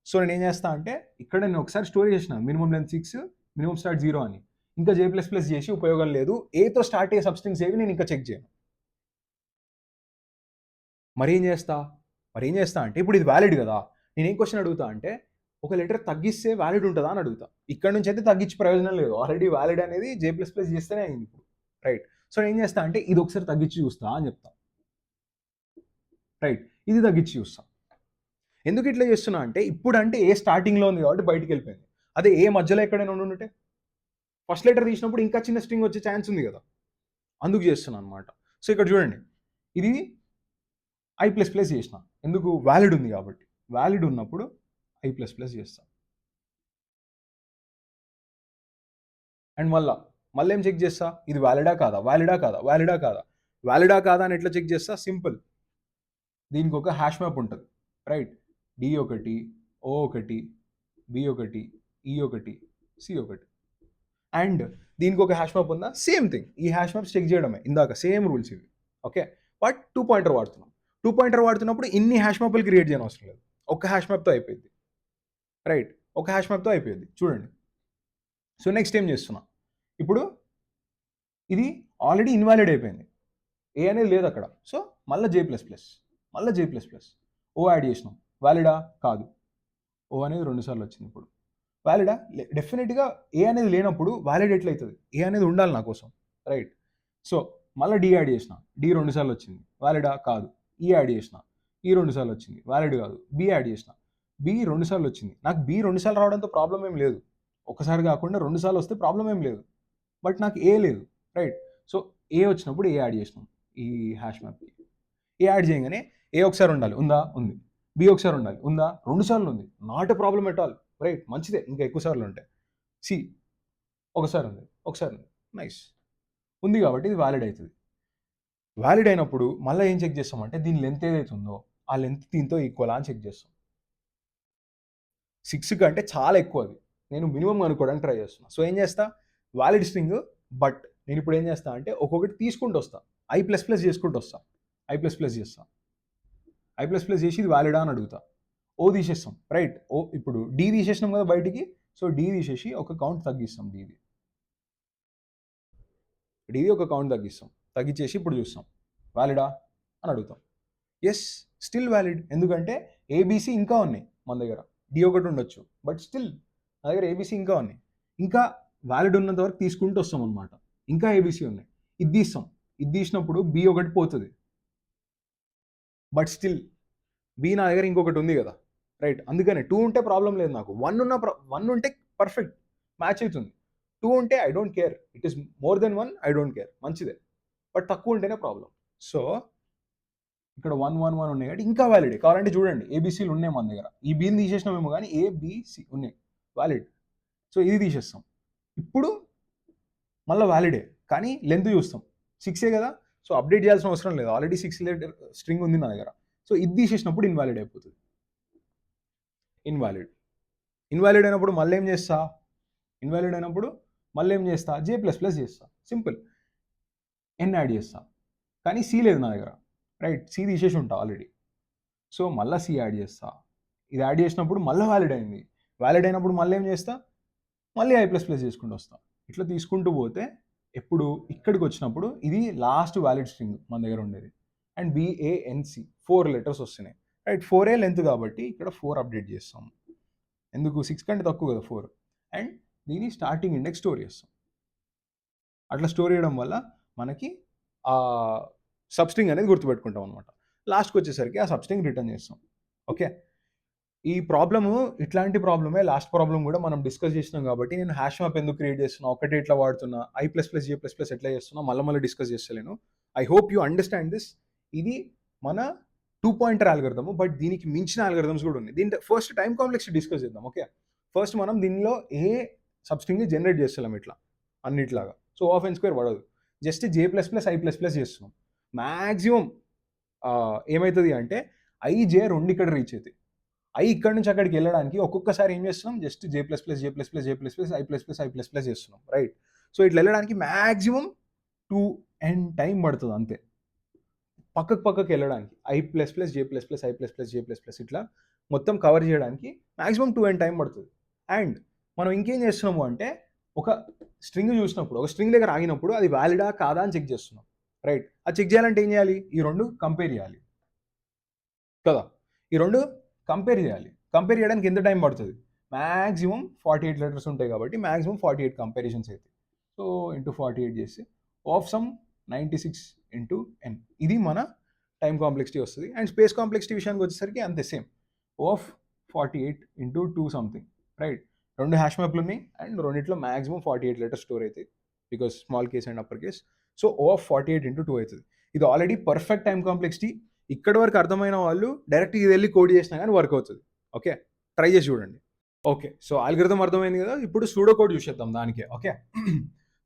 సో నేను ఏం చేస్తా అంటే ఇక్కడ నేను ఒకసారి స్టోర్ చేసిన మినిమం లెంత్ 6, మినిమం స్టార్ట్ 0 అని. ఇంకా జే ప్లస్ ప్లస్ చేసి ఉపయోగం లేదు, ఏతో స్టార్ట్ అయ్యే సబ్స్ట్రింగ్స్ ఏవి నేను ఇంకా చెక్ చేయను. మరి ఏం చేస్తా అంటే ఇప్పుడు ఇది వ్యాలిడ్ కదా, నేను ఏం క్వశ్చన్ అడుగుతా అంటే ఒక లెటర్ తగ్గిస్తే వ్యాలిడ్ ఉంటుందా అని అడుగుతా. ఇక్కడ నుంచి అయితే తగ్గించి ప్రయోజనం లేదు, ఆల్రెడీ వ్యాలిడ్ అనేది జే ప్లస్ ప్లస్ చేస్తేనే అయింది ఇప్పుడు, రైట్? సో నేను ఏం చేస్తా అంటే ఇది ఒకసారి తగ్గించి చూస్తా అని చెప్తా, రైట్? ఇది తగ్గించి చూస్తా. ఎందుకు ఇట్లా చేస్తున్నా అంటే ఇప్పుడు అంటే ఏ స్టార్టింగ్లో ఉంది కాబట్టి బయటికి వెళ్ళిపోయింది, అదే ఏ మధ్యలో ఎక్కడైనా ఉండుంటే ఫస్ట్ లెటర్ తీసినప్పుడు ఇంకా చిన్న స్ట్రింగ్ వచ్చే ఛాన్స్ ఉంది కదా, అందుకు చేస్తున్నాను అనమాట. సో ఇక్కడ చూడండి, ఇది ఐ ప్లస్ ప్లస్ చేసిన, ఎందుకు వ్యాలిడ్ ఉంది కాబట్టి. వ్యాలిడ్ ఉన్నప్పుడు ఐ ప్లస్ ప్లస్ చేస్తాను. అండ్ మళ్ళీ ఏం చెక్ చేస్తా, ఇది వ్యాలిడా కాదా, వ్యాలిడా కాదా, వ్యాలిడా కాదా, వ్యాలిడా కాదా అని ఎట్లా చెక్ చేస్తా, సింపుల్. దీనికి ఒక హ్యాష్ మ్యాప్ ఉంటుంది, రైట్. డి ఒకటి, ఓ ఒకటి, బి ఒకటి, ఈ ఒకటి, సి ఒకటి. అండ్ దీనికి ఒక హ్యాష్ మ్యాప్ ఉందా, సేమ్ థింగ్. ఈ హ్యాష్ మ్యాప్స్ చెక్ చేయడమే ఇందాక సేమ్ రూల్స్ ఇవి. ఓకే, బట్ 2 పాయింటర్ వాడుతున్నాం. 2 పాయింటర్ వాడుతున్నప్పుడు ఇన్ని హ్యాష్ మ్యాప్లు క్రియేట్ చేయని అవసరం లేదు, ఒక హ్యాష్ మ్యాప్తో అయిపోయింది, రైట్. ఒక హ్యాష్ మ్యాప్తో అయిపోయింది చూడండి. సో నెక్స్ట్ ఏం చేస్తున్నా, ఇప్పుడు ఇది ఆల్రెడీ ఇన్వాలిడ్ అయిపోయింది, ఏ అనేది లేదు అక్కడ. సో మళ్ళీ జే ప్లస్ ప్లస్, మళ్ళీ జే ప్లస్ ప్లస్, ఓ యాడ్ చేసినాం, వ్యాలిడా కాదు, ఓ అనేది 2 సార్లు వచ్చింది. ఇప్పుడు వ్యాలిడా, డెఫినెట్గా ఏ అనేది లేనప్పుడు వ్యాలిడ్ ఎట్లయితుంది, ఏ అనేది ఉండాలి నా కోసం, రైట్. సో మళ్ళీ డి యాడ్ చేసిన, డి 2 సార్లు వచ్చింది, వ్యాలిడా కాదు. ఈ యాడ్ చేసిన, ఈ 2 సార్లు వచ్చింది, వ్యాలిడ్ కాదు. బి యాడ్ చేసిన, బి 2 సార్లు వచ్చింది, నాకు బి 2 సార్లు రావడంతో ప్రాబ్లం ఏం లేదు, ఒకసారి కాకుండా 2 సార్లు వస్తే ప్రాబ్లం ఏం లేదు. బట్ నాకు ఏ లేదు, రైట్. సో ఏ వచ్చినప్పుడు ఏ యాడ్ చేసినాం ఈ హ్యాష్ మ్యాప్కి. ఏ యాడ్ చేయగానే ఏ ఒకసారి ఉండాలి, ఉందా, ఉంది. బి ఒకసారి ఉండాలి, ఉందా, 2 సార్లు ఉంది, not a problem at all, right. మంచిదే, ఇంకా ఎక్కువ సార్లు ఉంటాయి. సి ఒకసారి ఉంది, ఒకసారి ఉంది, నైస్, ఉంది కాబట్టి ఇది వ్యాలిడ్ అవుతుంది. వ్యాలిడ్ అయినప్పుడు మళ్ళీ ఏం చెక్ చేస్తామంటే దీని లెంత్ ఏదైతే ఉందో ఆ లెంత్ దీంతో ఈక్వల్ అని చెక్ చేస్తాం. 6 కంటే చాలా ఎక్కువ అది, నేను మినిమం అనుకోవడానికి ట్రై చేస్తున్నా. సో ఏం చేస్తా, వ్యాలిడ్ స్ట్రింగ్, బట్ నేను ఇప్పుడు ఏం చేస్తా అంటే ఒక్కొక్కటి తీసుకుంటూ వస్తా, ఐ ప్లస్ ప్లస్ చేసుకుంటూ వస్తా, ఐ ప్లస్ ప్లస్ చేస్తా, ఐ ప్లస్ ప్లస్ చేసి ఇది వ్యాలిడా అని అడుగుతా. ఓ తీసేస్తాం, రైట్. ఓ ఇప్పుడు డి తీసేసినాం కదా బయటికి, సో డి తీసేసి ఒక కౌంట్ తగ్గిస్తాం, డిది ఒక కౌంట్ తగ్గిస్తాం, తగ్గించేసి ఇప్పుడు చూస్తాం వ్యాలిడా అని అడుగుతాం. ఎస్, స్టిల్ వ్యాలిడ్, ఎందుకంటే ఏబీసీ ఇంకా ఉన్నాయి మన దగ్గర, డి ఒకటి ఉండొచ్చు, బట్ స్టిల్ నా దగ్గర ఏబీసీ ఇంకా ఉన్నాయి. ఇంకా వ్యాలిడ్ ఉన్నంత వరకు తీసుకుంటూ వస్తాం అనమాట, ఇంకా ఏబీసీ ఉన్నాయి. ఇది తీస్తాం, ఇది తీసినప్పుడు బి ఒకటి పోతుంది, బట్ స్టిల్ బి నా దగ్గర ఇంకొకటి ఉంది కదా, రైట్. అందుకనే 2 ఉంటే ప్రాబ్లం లేదు నాకు, 1 ఉంటే పర్ఫెక్ట్ మ్యాచ్ అవుతుంది. 2 ఉంటే I don't care, it is more than 1, I don't care, మంచిదే. బట్ తక్కువ ఉంటేనే ప్రాబ్లం. సో ఇక్కడ 1 1 1 ఉన్నాయి కాబట్టి ఇంకా వ్యాలిడే. కావాలంటే చూడండి, ఏబీసీలు ఉన్నాయి మన దగ్గర, ఈ బీని తీసేసినామేమో కానీ ఏబిసి ఉన్నాయి, వ్యాలిడ్. సో ఇది తీసేస్తాం, ఇప్పుడు మళ్ళీ వ్యాలిడే, కానీ లెంత్ చూస్తాం, 6 కదా. సో అప్డేట్ చేయాల్సిన అవసరం లేదు, ఆల్రెడీ 6 లెటర్ స్ట్రింగ్ ఉంది నా దగ్గర. సో ఇది తీసేసినప్పుడు ఇన్వాలిడ్ అయిపోతుంది, ఇన్వాలిడ్ అయినప్పుడు మళ్ళీ ఏం చేస్తా, ఇన్వాలిడ్ అయినప్పుడు మళ్ళీ ఏం చేస్తా, జే ప్లస్ ప్లస్ చేస్తా, సింపుల్. ఎన్ యాడ్ చేస్తా, కానీ సి లేదు నా దగ్గర, రైట్. సి తీసేసి ఉంటా ఆల్రెడీ, సో మళ్ళీ సి యాడ్ చేస్తా. ఇది యాడ్ చేసినప్పుడు మళ్ళీ వ్యాలిడ్ అయింది, వ్యాలిడ్ అయినప్పుడు మళ్ళీ ఏం చేస్తా, మళ్ళీ ఐ ప్లస్ ప్లస్ చేసుకుంటూ వస్తా. ఇట్లా తీసుకుంటూ పోతే ఎప్పుడు ఇక్కడికి వచ్చినప్పుడు ఇది లాస్ట్ వ్యాలిడ్ స్ట్రింగ్ మన దగ్గర ఉండేది. అండ్ బిఏఎన్సి 4 లెటర్స్ వస్తున్నాయి, రైట్. 4 లెంత్ కాబట్టి ఇక్కడ 4 అప్డేట్ చేస్తాం, ఎందుకు 6 కంటే తక్కువ కదా 4. అండ్ దీని స్టార్టింగ్ ఇండెక్స్ స్టోర్ చేస్తాం. అట్లా స్టోర్ చేయడం వల్ల మనకి ఆ సబ్స్ట్రింగ్ అనేది గుర్తుపెట్టుకుంటాం అనమాట. లాస్ట్కి వచ్చేసరికి ఆ సబ్స్ట్రింగ్ రిటర్న్ చేస్తాం. ఓకే, ఈ ప్రాబ్లము ఇట్లాంటి ప్రాబ్లమే, లాస్ట్ ప్రాబ్లం కూడా మనం డిస్కస్ చేసినాం కాబట్టి నేను హ్యాష్ మ్యాప్ ఎందుకు క్రియేట్ చేస్తున్నా, ఒకటే ఎట్లా వాడుతున్నా, I plus plus J plus plus ఎట్లా చేస్తున్నా మళ్ళీ డిస్కస్ చేస్తలేను. I hope you understand this. ఇది మన 2 పాయింటర్ ఆల్గరిథమ్, బట్ దీనికి మించిన ఆల్గరిథమ్స్ కూడా ఉన్నాయి. దీంట్లో ఫస్ట్ టైం కాంప్లెక్స్ డిస్కస్ చేద్దాం. ఓకే, ఫస్ట్ మనం దీనిలో ఏ సబ్స్ట్రింగ్ జనరేట్ చేస్తున్నాం ఇట్లా అన్నిట్లాగా. సో ఆఫ్ ఎన్ స్క్వేర్ పడదు, just J plus plus I plus plus చేస్తున్నాం. మ్యాక్సిమం ఏమవుతుంది అంటే ఐ జే 2 ఇక్కడ రీచ్ అవుతాయి. ఐ ఇక్కడ నుంచి అక్కడికి వెళ్ళడానికి ఒక్కొక్కసారి ఏం చేస్తున్నాం, just J plus plus J plus plus J plus plus I plus plus I plus plus చేస్తున్నాం, రైట్. సో ఇట్లా వెళ్ళడానికి మ్యాక్సిమం 2n టైం పడుతుంది అంతే, పక్కకు వెళ్ళడానికి I plus plus J plus plus I plus plus J plus plus ఇట్లా మొత్తం cover చేయడానికి మ్యాక్సిమం 2n టైం పడుతుంది. అండ్ మనం ఇంకేం చేస్తున్నాము అంటే ఒక స్ట్రింగ్ చూసినప్పుడు, ఒక స్ట్రింగ్ దగ్గర ఆగినప్పుడు అది వ్యాలిడా కాదా అని చెక్ చేస్తున్నాం, రైట్. అది చెక్ చేయాలంటే ఏం చేయాలి, ఈ 2 కంపేర్ చేయాలి కదా, ఈ 2 కంపేర్ చేయాలి. కంపేర్ చేయడానికి ఎంత టైం పడుతుంది, మ్యాక్సిమం 48 లెటర్స్ ఉంటాయి కాబట్టి మ్యాక్సిమం 48 కంపారిజన్స్ అవుతాయి. సో ఇంటూ 48 చేసి ఆఫ్ సమ్ 96 ఇంటూ n, ఇది మన టైం కాంప్లెక్సిటీ వస్తుంది. అండ్ స్పేస్ కాంప్లెక్సిటీ విషయానికి వచ్చేసరికి అంతే same, of 48 into 2 something, right. 2 hash మ్యాప్లు ఉన్నాయి అండ్ రెండిట్లో మాక్సిమం 48 లెటర్స్ స్టోర్ అవుతాయి because small case and upper case. So O of 48 into 2 అవుతుంది. ఇది ఆల్రెడీ పర్ఫెక్ట్ టైం కాంప్లెక్సిటీ. ఇక్కడ వరకు అర్థమైన వాళ్ళు డైరెక్ట్ ఇది వెళ్ళి కోడ్ చేసినా కానీ వర్క్ అవుతుంది. ఓకే, ట్రై చేసి చూడండి. ఓకే, సో ఆల్గరిథం అర్థమైంది కదా. ఇప్పుడు సూడో కోడ్ చూసేద్దాం దానికే. ఓకే,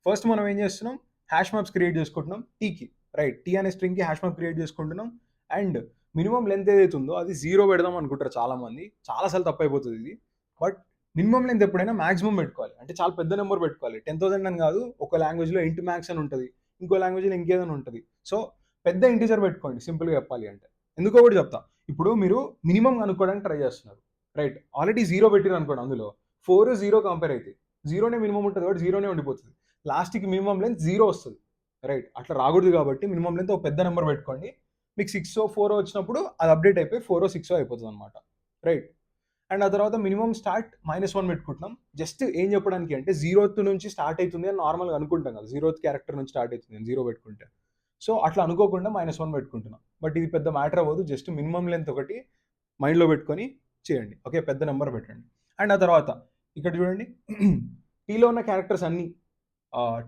ఫస్ట్ మనం ఏం చేస్తున్నాం, హ్యాష్ మ్యాప్స్ క్రియేట్ చేసుకుంటున్నాం టీకి. రైట్, టీ అనే స్ట్రింగ్కి హ్యాష్ మ్యాప్ క్రియేట్ చేసుకుంటున్నాం అండ్ మినిమం లెంత్ ఏదైతే ఉందో అది 0 పెడదాం అనుకుంటారు చాలామంది. చాలాసార్లు తప్పు అయిపోతుంది ఇది. బట్ మినిమం లెంత్ ఎప్పుడైనా మాక్సిమం పెట్టుకోవాలి, అంటే చాలా పెద్ద నెంబర్ పెట్టుకోవాలి. 10,000 అని కాదు, ఒక లాంగ్వేజ్లో ఇంటి మ్యాక్స్ అని ఉంటుంది, ఇంకో లాంగ్వేజ్లో ఇంకేదైనా ఉంటుంది. సో పెద్ద ఇంటీజర్ పెట్టుకోండి సింపుల్గా చెప్పాలి అంటే. ఎందుకో కూడా చెప్తా. ఇప్పుడు మీరు మినిమం కనుక్కోవడానికి ట్రై చేస్తున్నారు. రైట్, ఆల్రెడీ 0 పెట్టిరు అనుకోండి, అందులో 4 0 కంపేర్ అవుతాయి. 0నే మినిమం ఉంటుంది కాబట్టి 0నే ఉండిపోతుంది. లాస్ట్కి మినిమం లెంత్ 0 వస్తుంది. రైట్, అట్లా రాకూడదు కాబట్టి మినిమం లెంత్ ఒక పెద్ద నెంబర్ పెట్టుకోండి. మీకు 6 4 వచ్చినప్పుడు అది అప్డేట్ అయిపోయి 4 6 అయిపోతుంది అనమాట. రైట్, అండ్ ఆ తర్వాత మినిమం స్టార్ట్ -1 పెట్టుకుంటున్నాం. జస్ట్ ఏం చెప్పడానికి అంటే 0th నుంచి స్టార్ట్ అవుతుంది అని నార్మల్గా అనుకుంటాం కదా, 0th క్యారెక్టర్ నుంచి స్టార్ట్ అవుతుంది 0 పెట్టుకుంటే. సో అట్లా అనుకోకుండా -1 పెట్టుకుంటున్నాం. బట్ ఇది పెద్ద మ్యాటర్ అవ్వదు, జస్ట్ మినిమం లెంత్ ఒకటి మైండ్లో పెట్టుకొని చేయండి. ఓకే, పెద్ద నెంబర్ పెట్టండి. అండ్ ఆ తర్వాత ఇక్కడ చూడండి, టీలో ఉన్న క్యారెక్టర్స్ అన్నీ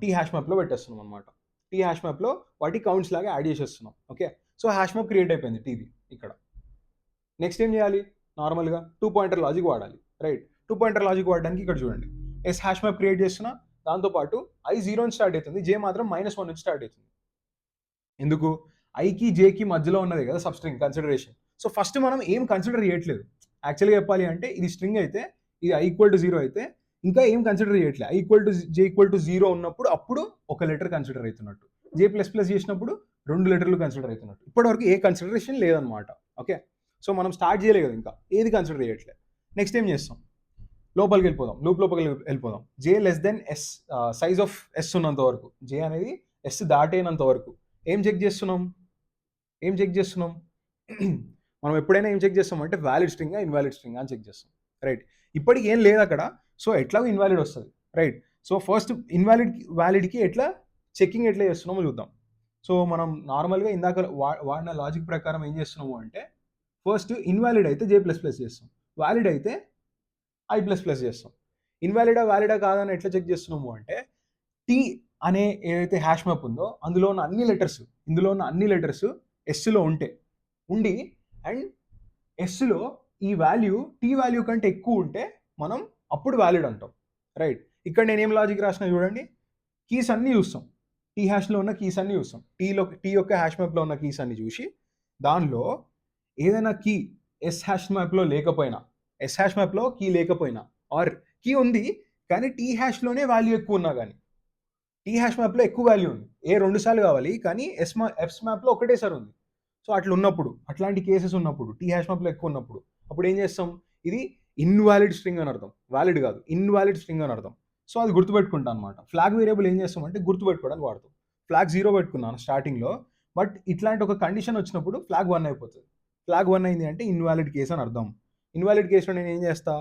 టీ హ్యాష్ మ్యాప్లో పెట్టేస్తున్నాం అనమాట. టీ హ్యాష్ మ్యాప్లో వాటి కౌంట్స్ లాగా యాడ్ చేసేస్తున్నాం. Okay, so hash map create అయిపోయింది టీది ఇక్కడ. నెక్స్ట్ ఏం చేయాలి, నార్మల్గా 2 పాయింటర్ లాజిక్ వాడాలి. రైట్, 2 పాయింటర్ లాజిక్ వాడడానికి ఇక్కడ చూడండి, ఎస్ హ్యాష్ మ్యాప్ క్రియేట్ చేస్తున్నా, దాంతోపాటు I 0 నుంచి స్టార్ట్ అవుతుంది, జే మాత్రం -1 నుంచి స్టార్ట్ అవుతుంది. ఎందుకు, ఐకి జేకి మధ్యలో ఉన్నది కదా సబ్స్ట్రింగ్ కన్సిడరేషన్. సో ఫస్ట్ మనం ఏం కన్సిడర్ చేయట్లేదు. యాక్చువల్గా చెప్పాలి అంటే ఇది స్ట్రింగ్ అయితే, ఇది I = 0 అయితే ఇంకా ఏం కన్సిడర్ చేయట్లేదు. I = J = 0 ఉన్నప్పుడు అప్పుడు ఒక లెటర్ కన్సిడర్ అవుతున్నట్టు, J++ చేసినప్పుడు 2 లెటర్లు కన్సిడర్ అవుతున్నట్టు. ఇప్పటివరకు ఏ కన్సిడరేషన్ లేదనమాట. ఓకే, సో మనం స్టార్ట్ చేయలేదు కదా, ఇంకా ఏది కన్సిడర్ చేయట్లేదు. నెక్స్ట్ ఏం చేస్తాం, లోపలికి వెళ్ళిపోదాం, లూప్ లోపలికి వెళ్ళిపోదాం. J<S సైజ్ ఆఫ్ S ఉన్నంత వరకు, J అనేది S దాటేనంత వరకు ఏం చెక్ చేస్తున్నాం, మనం ఎప్పుడైనా ఏం చెక్ చేస్తాం అంటే వ్యాలిడ్ స్ట్రింగా ఇన్వాలిడ్ స్ట్రింగా అని చెక్ చేస్తాం. రైట్, ఇప్పటికి ఏం లేదు అక్కడ, సో ఎట్లాగో ఇన్వాలిడ్ వస్తుంది. రైట్, సో ఫస్ట్ వ్యాలిడ్కి ఎట్లా చెక్కింగ్ ఎట్లా చేస్తున్నామో చూద్దాం. సో మనం నార్మల్గా ఇందాక వాడిన లాజిక్ ప్రకారం ఏం చేస్తున్నాము అంటే, ఫస్ట్ ఇన్వాలిడ్ అయితే J++ చేస్తాం, వ్యాలిడ్ అయితే I++ చేస్తాం. ఇన్వాలిడా వ్యాలిడా కాదని ఎట్లా చెక్ చేస్తున్నాము అంటే, టీ అనే ఏదైతే హ్యాష్ మ్యాప్ ఉందో ఇందులో ఉన్న అన్ని లెటర్స్ ఎస్లో ఉండి అండ్ ఎస్లో ఈ వాల్యూ టీ వాల్యూ కంటే ఎక్కువ ఉంటే మనం అప్పుడు వ్యాలిడ్ అంటాం. రైట్, ఇక్కడ నేను ఏం లాజిక్ రాసిన చూడండి, కీస్ అన్నీ చూస్తాం, టీ హ్యాష్లో ఉన్న కీస్ అన్నీ చూస్తాం, టీ యొక్క హ్యాష్ మ్యాప్లో ఉన్న కీస్ అన్ని చూసి దానిలో ఏదైనా కీ ఎస్ హ్యాష్ మ్యాప్లో కీ లేకపోయినా ఆర్ కీ ఉంది కానీ టీ హ్యాష్లోనే వాల్యూ ఎక్కువ ఉన్నా, కానీ టీ హ్యాష్ మ్యాప్లో ఎక్కువ వాల్యూ ఉంది, ఏ 2 సార్లు కావాలి కానీ ఎఫ్ మ్యాప్లో ఒకటేసారి ఉంది. సో అట్లా ఉన్నప్పుడు, అట్లాంటి కేసెస్ ఉన్నప్పుడు, టీ హ్యాష్ మ్యాప్లో ఎక్కువ ఉన్నప్పుడు అప్పుడు ఏం చేస్తాం, ఇది ఇన్వాలిడ్ స్ట్రింగ్ అని అర్థం, వ్యాలిడ్ కాదు ఇన్వాలిడ్ స్ట్రింగ్ అని అర్థం. సో అది గుర్తుపెట్టుకుంటాం అనమాట. ఫ్లాగ్ వేరియబుల్ ఏం చేస్తాం అంటే గుర్తుపెట్టుకోవడానికి వాడతాం. ఫ్లాగ్ 0 పెట్టుకున్నాను స్టార్టింగ్లో, బట్ ఇట్లాంటి ఒక కండిషన్ వచ్చినప్పుడు ఫ్లాగ్ 1 అయిపోతుంది. ఫ్లాగ్ 1 అయింది అంటే ఇన్వాలిడ్ కేసు అని అర్థం. ఇన్వాలిడ్ కేసులో నేను ఏం చేస్తా,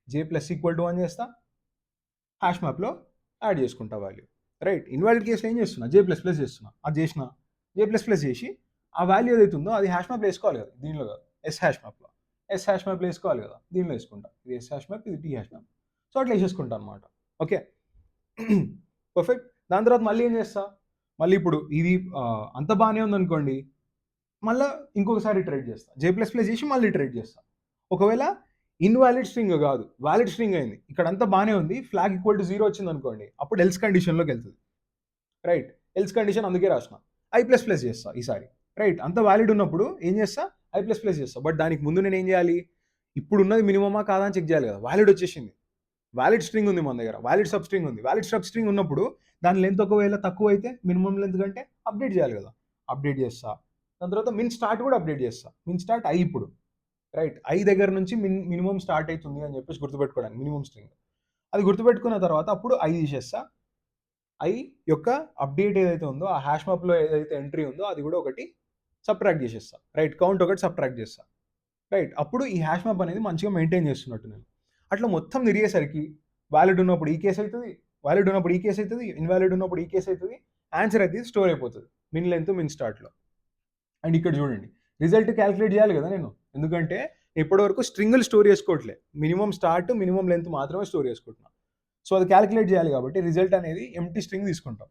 J+=1 చేస్తా, హ్యాష్ మ్యాప్లో యాడ్ చేసుకుంటా వాల్యూ. రైట్, ఇన్వాలిడ్ కేసులో ఏం చేస్తున్నా, J++ చేస్తున్నా, అది చేసిన J++ చేసి ఆ వాల్యూ ఏదైతే ఉందో అది హ్యాష్ మ్యాప్లో వేసుకోవాలి కదా, దీనిలో కాదు ఎస్ హ్యాష్ మ్యాప్లో వేసుకోవాలి కదా, దీనిలో వేసుకుంటా. ఇది ఎస్ హ్యాష్ మ్యాప్, ఇది టీ హ్యాష్ మ్యాప్. సో అట్లా వేసేసుకుంటా అనమాట. Okay, perfect. దాని తర్వాత మళ్ళీ ఏం చేస్తా, మళ్ళీ ఇప్పుడు ఇది అంత బాగానే ఉందనుకోండి, మళ్ళీ ఇంకొకసారి ట్రేడ్ చేస్తా, J++ చేసి మళ్ళీ ట్రేడ్ చేస్తా. ఒకవేళ ఇన్వాలిడ్ స్ట్రింగ్ కాదు వ్యాలిడ్ స్ట్రింగ్ అయింది, ఇక్కడ అంతా బాగానే ఉంది, ఫ్లాగ్ =0 వచ్చింది అనుకోండి, అప్పుడు ఎల్స్ కండిషన్లోకి వెళ్తుంది. రైట్, ఎల్స్ కండిషన్ అందుకే రాసిన, I++ చేస్తా ఈసారి. రైట్, అంత వ్యాలిడ్ ఉన్నప్పుడు ఏం చేస్తా, I++ చేస్తా. బట్ దానికి ముందు నేను ఏం చేయాలి, ఇప్పుడు ఉన్నది మినిమమా కాదా అని చెక్ చేయాలి కదా. వ్యాలిడ్ వచ్చేసింది, వ్యాలిడ్ స్ట్రింగ్ ఉంది మన దగ్గర, వ్యాలిడ్ సబ్ స్ట్రింగ్ ఉంది. వ్యాలిడ్ సబ్ స్ట్రింగ్ ఉన్నప్పుడు దాని లెంత్ ఒకవేళ తక్కువ అయితే మినిమం లెంత్ కంటే అప్డేట్ చేయాలి కదా, అప్డేట్ చేస్తా. దాని తర్వాత మిన్ స్టార్ట్ కూడా అప్డేట్ చేస్తా, మిన్ స్టార్ట్ I ఇప్పుడు. రైట్, I దగ్గర నుంచి మినిమం స్టార్ట్ అవుతుంది అని చెప్పేసి గుర్తుపెట్టుకోవడానికి మినిమం స్ట్రింగ్. అది గుర్తుపెట్టుకున్న తర్వాత అప్పుడు I తీసేస్తా. I యొక్క అప్డేట్ ఏదైతే ఉందో ఆ హ్యాష్ మ్యాప్లో ఏదైతే ఎంట్రీ ఉందో అది కూడా ఒకటి సబ్ట్రాక్ట్ చేసేస్తా. రైట్, కౌంట్ ఒకటి సబ్ట్రాక్ట్ చేస్తా. రైట్, అప్పుడు ఈ హ్యాష్ మ్యాప్ అనేది మంచిగా మెయింటైన్ చేస్తున్నట్టు నేను. అట్లా మొత్తం తిరిగేసరికి వ్యాలిడ్ ఉన్నప్పుడు ఈ కేసు అవుతుంది, ఇన్వాలిడ్ ఉన్నప్పుడు ఈ కేసు అవుతుంది, ఆన్సర్ అయితే స్టోర్ అయిపోతుంది మిన్ లెంత్ మిన్ స్టార్ట్లో. అండ్ ఇక్కడ చూడండి, రిజల్ట్ క్యాలిక్యులేట్ చేయాలి కదా నేను, ఎందుకంటే ఇప్పటివరకు స్ట్రింగులు స్టోర్ చేసుకోవట్లే. మినిమమ్ స్టార్ట్, మినిమమ్ లెంత్ మాత్రమే స్టోర్ చేసుకుంటున్నాం. సో అది క్యాలిక్యులేట్ చేయాలి కాబట్టి రిజల్ట్ అనేది ఎంప్టీ స్ట్రింగ్ తీసుకుంటాం.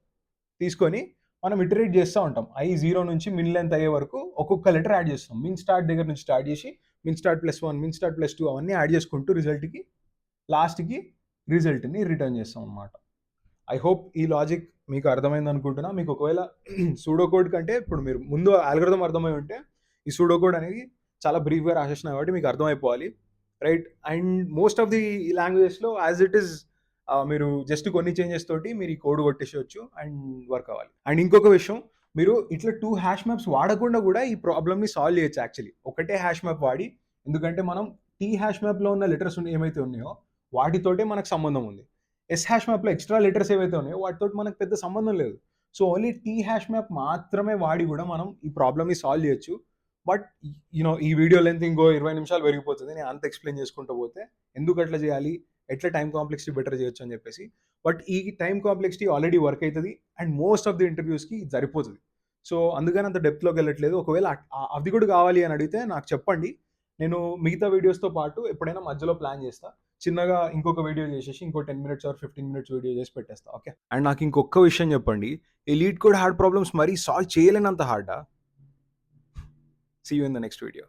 తీసుకొని మనం ఇటరేట్ చేస్తూ ఉంటాం. i 0 నుంచి మిన్ లెంత్ అయ్యే వరకు ఒక్కొక్క లెటర్ యాడ్ చేస్తాం. మిన్ స్టార్ట్ దగ్గర నుంచి స్టార్ట్ చేసి మిన్ స్టార్ట్ +1, మిన్ స్టార్ట్ +2 అవన్నీ యాడ్ చేసుకుంటూ రిజల్ట్కి లాస్ట్కి రిజల్ట్ని రిటర్న్ చేస్తాం అన్నమాట. ఐ హోప్ ఈ లాజిక్ మీకు అర్థమైంది అనుకుంటున్నా. మీకు ఒకవేళ సూడో కోడ్ కంటే ఇప్పుడు మీరు ముందు ఆల్గోరిథం అర్థమై ఉంటే ఈ సూడో కోడ్ అనేది చాలా బ్రీఫ్గా రాసేసిన కాబట్టి మీకు అర్థమైపోవాలి, right? And most of the లాంగ్వేజెస్లో యాజ్ ఇట్ ఈస్ మీరు జస్ట్ కొన్ని చేంజెస్ తోటి మీరు ఈ కోడ్ కొట్టేసేయచ్చు అండ్ వర్క్ అవ్వాలి. అండ్ ఇంకొక విషయం, మీరు ఇట్లా 2 హ్యాష్ మ్యాప్స్ వాడకుండా కూడా ఈ ప్రాబ్లమ్ని సాల్వ్ చేయొచ్చు యాక్చువల్లీ. ఒకటే హ్యాష్ మ్యాప్ వాడి, ఎందుకంటే మనం టీ హ్యాష్ మ్యాప్లో ఉన్న లెటర్స్ ఏమైతే ఉన్నాయో వాటితోటే మనకు సంబంధం ఉంది. ఎస్ హ్యాష్ మ్యాప్లో ఎక్స్ట్రా లెటర్స్ ఏవైతే ఉన్నాయో వాటితో మనకు పెద్ద సంబంధం లేదు. So only T hash map మాత్రమే వాడి కూడా మనం ఈ ప్రాబ్లమ్ని సాల్వ్ చేయొచ్చు. బట్ ఈ వీడియో లెంత్ ఇంకో 20 నిమిషాలు పెరిగిపోతుంది నేను అంత ఎక్స్ప్లెయిన్ చేసుకుంటూ పోతే. ఎందుకు అట్లా చేయాలి, ఎట్లా టైం కాంప్లెక్సిటీ బెటర్ చేయొచ్చు అని చెప్పేసి. బట్ ఈ టైం కాంప్లెక్సిటీ ఆల్రెడీ వర్క్ అవుతుంది అండ్ మోస్ట్ ఆఫ్ ది ఇంటర్వ్యూస్కి సరిపోతుంది. సో అందుకని అంత డెప్త్లోకి వెళ్ళట్లేదు. ఒకవేళ అది కూడా కావాలి అని అడిగితే నాకు చెప్పండి. నేను మిగతా వీడియోస్తో పాటు ఎప్పుడైనా మధ్యలో ప్లాన్ చేస్తా, చిన్నగా ఇంకొక వీడియో చేసేసి ఇంకో 10 మినిట్స్ ఆర్ 15 మినిట్స్ వీడియో చేసి పెట్టేస్తా. ఓకే? అండ్ నాకు ఇంకొక విషయం చెప్పండి, ఈ లీడ్ కోడ్ హార్డ్ ప్రాబ్లమ్స్ మరీ solve చేయలేనంత హార్డా? See you in the next video.